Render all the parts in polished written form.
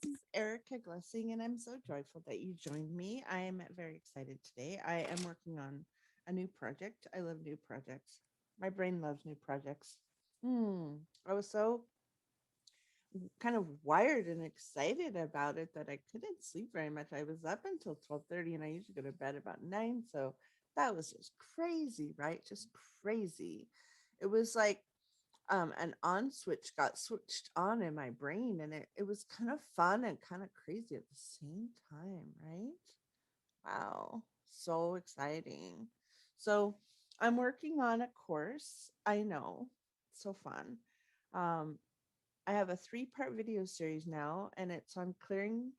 This is Erica Glessing, and I'm so joyful that you joined me. I am very excited today. I am working on a new project. I love new projects. My brain loves new projects. I was so kind of wired and excited about it that I couldn't sleep very much. I was up until 12:30, and I usually go to bed about 9, so that was just crazy, right? Just crazy. It was like an on switch got switched on in my brain, and it was kind of fun and kind of crazy at the same time, right? Wow, so exciting. So I'm working on a course. I know, so fun. um I have a 3-part video series now, and it's on clearing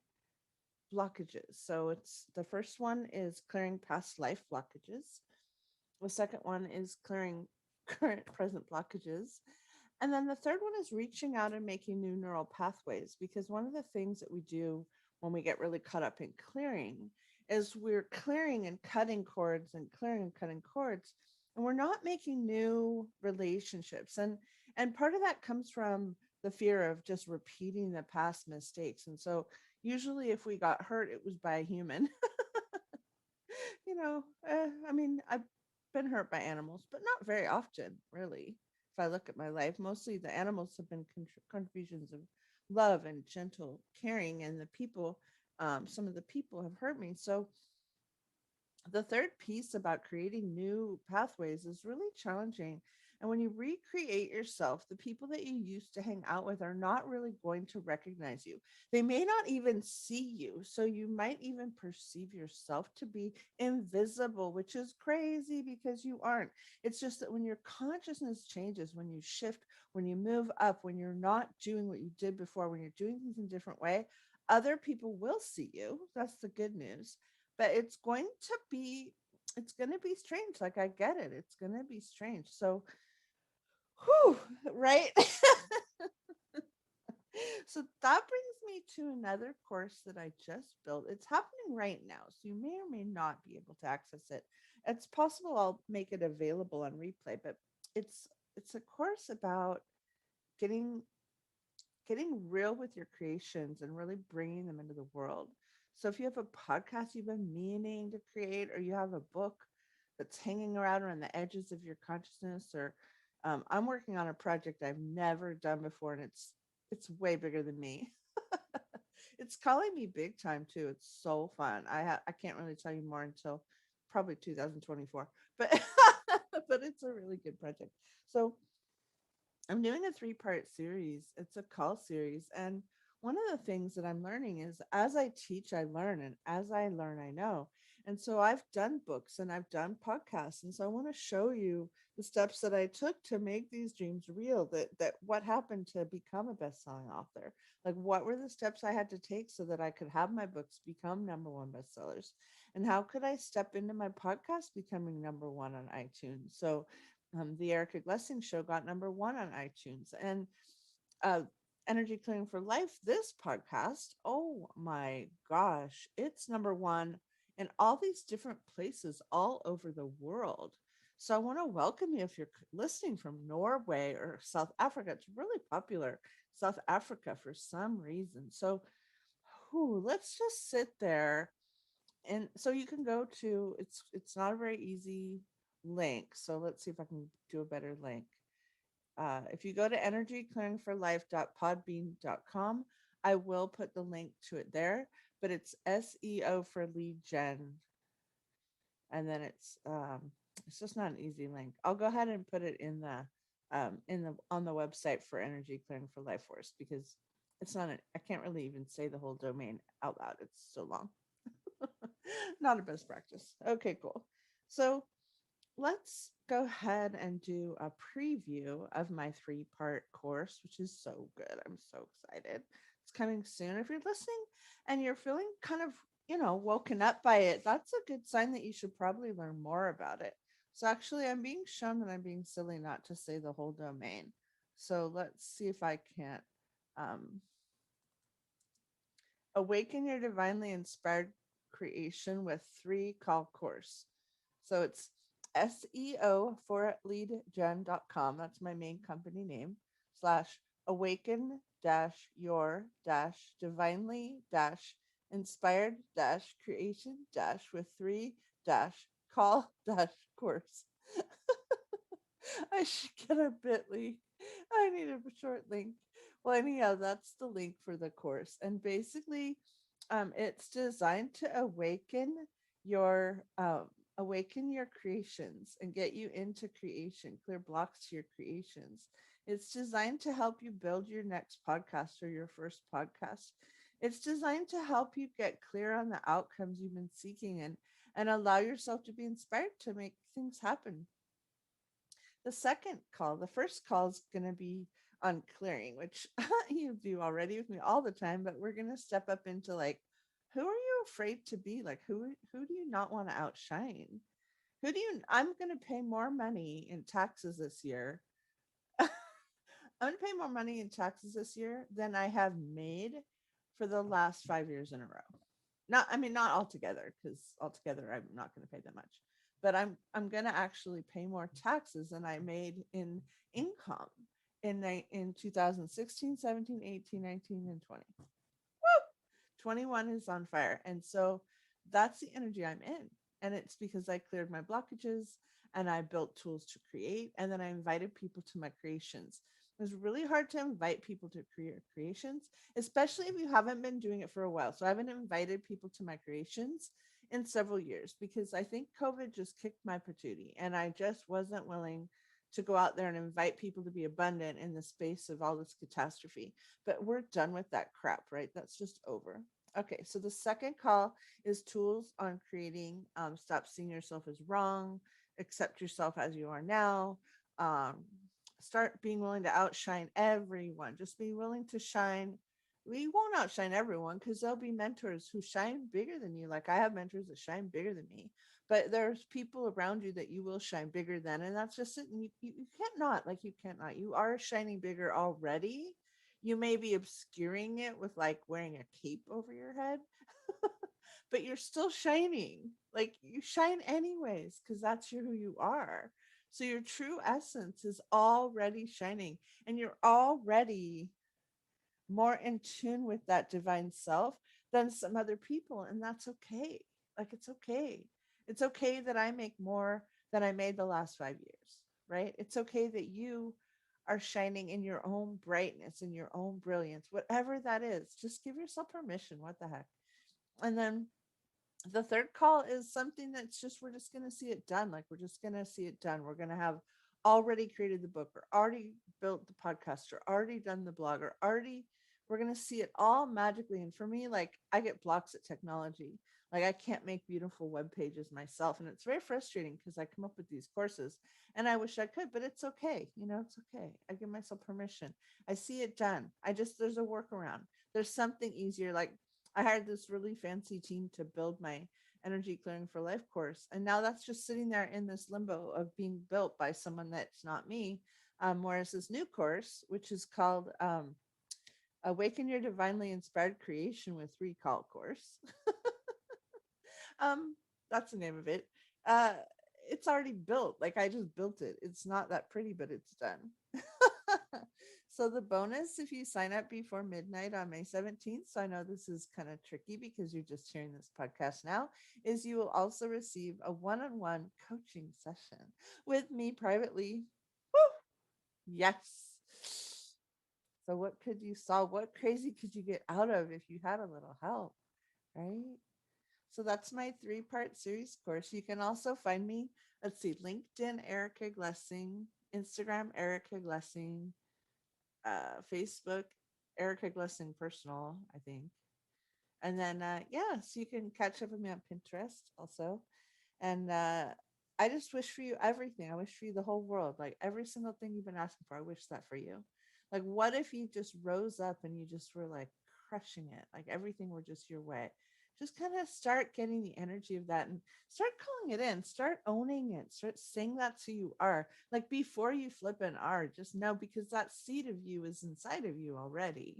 blockages. So it's the first one is clearing past life blockages. The second one is clearing current present blockages. And then the third one is reaching out and making new neural pathways. Because one of the things that we do when we get really caught up in clearing is we're clearing and cutting cords and clearing and cutting cords, and we're not making new relationships. And part of that comes from the fear of just repeating the past mistakes. And so usually if we got hurt, it was by a human. I mean, I've been hurt by animals, but not very often, really. If I look at my life, mostly the animals have been contributions of love and gentle caring, and the people, some of the people have hurt me. So the third piece about creating new pathways is really challenging. And when you recreate yourself, the people that you used to hang out with are not really going to recognize you. They may not even see you. So you might even perceive yourself to be invisible, which is crazy because you aren't. It's just that when your consciousness changes, when you shift, when you move up, when you're not doing what you did before, when you're doing things in a different way, other people will see you. That's the good news. But it's going to be strange. Like, I get it, it's going to be strange. So whew, right. So that brings me to another course that I just built. It's happening right now, so you may or may not be able to access it. It's possible I'll make it available on replay, but it's it's a course about getting getting real with your creations and really bringing them into the world. So if you have a podcast you've been meaning to create, or you have a book that's hanging around the edges of your consciousness, or I'm working on a project I've never done before, and it's way bigger than me. It's calling me big time too. It's so fun. I can't really tell you more until probably 2024, but but it's a really good project. So I'm doing a 3-part series. It's a call series. And one of the things that I'm learning is as I teach, I learn. And as I learn, I know. And so I've done books and I've done podcasts. And so I want to show you the steps that I took to make these dreams real, that what happened to become a best-selling author. Like, what were the steps I had to take so that I could have my books become #1 bestsellers? And how could I step into my podcast becoming #1 on iTunes? So the Erica Glessing Show got #1 on iTunes, and uh, Energy Clearing for Life, this podcast, oh my gosh, it's #1 in all these different places all over the world. So I want to welcome you if you're listening from Norway or South Africa. It's really popular, South Africa, for some reason. So let's just sit there. And so you can go to, it's not a very easy link. So let's see if I can do a better link. If you go to energyclearingforlife.podbean.com, I will put the link to it there, but it's SEO for lead gen. And then it's just not an easy link. I'll go ahead and put it on the website for Energy Clearing for Life Force, because I can't really even say the whole domain out loud. It's so long. Not a best practice. Okay, cool. So let's go ahead and do a preview of my 3-part course, which is so good. I'm so excited. It's coming soon. If you're listening and you're feeling kind of, woken up by it, that's a good sign that you should probably learn more about it. So actually, I'm being shown that I'm being silly not to say the whole domain. So let's see if I can't. Awaken your divinely inspired creation with 3 call course. So it's SEO for leadgen.com. That's my main company name / awaken your divinely inspired creation with three call course. I should get a bit.ly. I need a short link. Well, anyhow, that's the link for the course. And basically, it's designed to your awaken your creations and get you into creation, clear blocks to your creations. It's designed to help you build your next podcast or your first podcast. It's designed to help you get clear on the outcomes you've been seeking and allow yourself to be inspired to make things happen. The first call is going to be on clearing, which you do already with me all the time, but we're going to step up into like, who are you afraid to be? Like, who do you not want to outshine? I'm going to pay more money in taxes this year. I'm going to pay more money in taxes this year than I have made for the last 5 years in a row. Not altogether, because altogether I'm not going to pay that much, but I'm going to actually pay more taxes than I made in income in 2016, 17, 18, 19, and 20. Woo! 21 is on fire. And so that's the energy I'm in. And it's because I cleared my blockages and I built tools to create. And then I invited people to my creations. It was really hard to invite people to create creations, especially if you haven't been doing it for a while. So I haven't invited people to my creations in several years because I think COVID just kicked my patootie and I just wasn't willing to go out there and invite people to be abundant in the space of all this catastrophe. But we're done with that crap, right? That's just over. Okay, so the second call is tools on creating. Stop seeing yourself as wrong, accept yourself as you are now. Um, Start being willing to outshine everyone. Just be willing to shine. We won't outshine everyone because there'll be mentors who shine bigger than you. Like I have mentors that shine bigger than me, but there's people around you that you will shine bigger than. And that's just it. And you can't not, like you can't not. You are shining bigger already. You may be obscuring it with like wearing a cape over your head, but you're still shining. Like you shine anyways, because that's who you are. So your true essence is already shining and you're already more in tune with that divine self than some other people. And that's okay. Like it's okay. It's okay that I make more than I made the last 5 years, right? It's okay that you are shining in your own brightness, in your own brilliance, whatever that is. Just give yourself permission. What the heck? And then the third call is something that's just, we're just going to see it done. Like we're just going to see it done. We're going to have already created the book or already built the podcast or already done the blog or already, we're going to see it all magically. And for me, like I get blocks at technology. Like I can't make beautiful web pages myself. And it's very frustrating because I come up with these courses and I wish I could, but it's okay. It's okay. I give myself permission. I see it done. There's a workaround. There's something easier. Like I hired this really fancy team to build my energy clearing for life course. And now that's just sitting there in this limbo of being built by someone that's not me. Whereas this new course, which is called Awaken Your Divinely Inspired Creation with 3 Call course. um, that's the name of it. Uh, it's already built. Like I just built it. It's not that pretty, but it's done. So the bonus, if you sign up before midnight on May 17th, so I know this is kind of tricky because you're just hearing this podcast now, is you will also receive a one-on-one coaching session with me privately. Woo! Yes. So what could you solve? What crazy could you get out of if you had a little help, right? So that's my 3-part series course. You can also find me, let's see, LinkedIn, Erica Glessing, Instagram, Erica Glessing, Facebook, Erica Glessing Personal, I think. And then, so you can catch up with me on Pinterest also. And I just wish for you everything. I wish for you the whole world, like every single thing you've been asking for. I wish that for you. Like, what if you just rose up and you just were like crushing it? Like everything were just your way. Just kind of start getting the energy of that and start calling it in. Start owning it. Start saying that's who you are. Like before you flip an R, just know because that seed of you is inside of you already.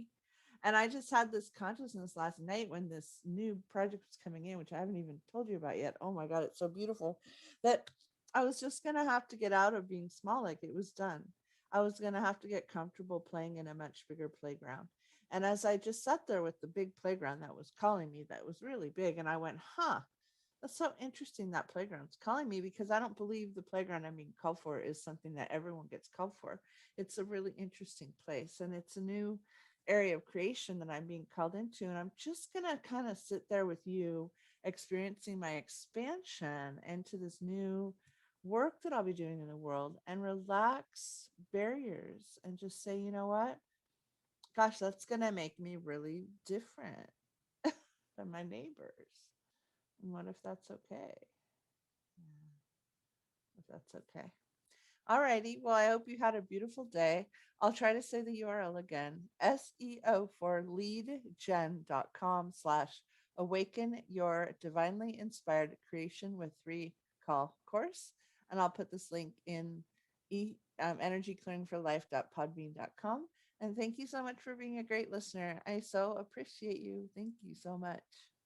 And I just had this consciousness last night when this new project was coming in, which I haven't even told you about yet. Oh my God, it's so beautiful that I was just going to have to get out of being small. Like it was done. I was going to have to get comfortable playing in a much bigger playground. And as I just sat there with the big playground that was calling me, that was really big, and I went, huh, that's so interesting that playground's calling me, because I don't believe the playground I'm being called for is something that everyone gets called for. It's a really interesting place, and it's a new area of creation that I'm being called into. And I'm just going to kind of sit there with you, experiencing my expansion into this new work that I'll be doing in the world, and relax barriers and just say, you know what? Gosh, that's going to make me really different than my neighbors. And what if that's okay? Yeah, if that's okay. Alrighty. Well, I hope you had a beautiful day. I'll try to say the URL again. SEO for leadgen.com/awaken your divinely inspired creation with 3 call course. And I'll put this link in energyclearingforlife.podbean.com. And thank you so much for being a great listener. I so appreciate you. Thank you so much.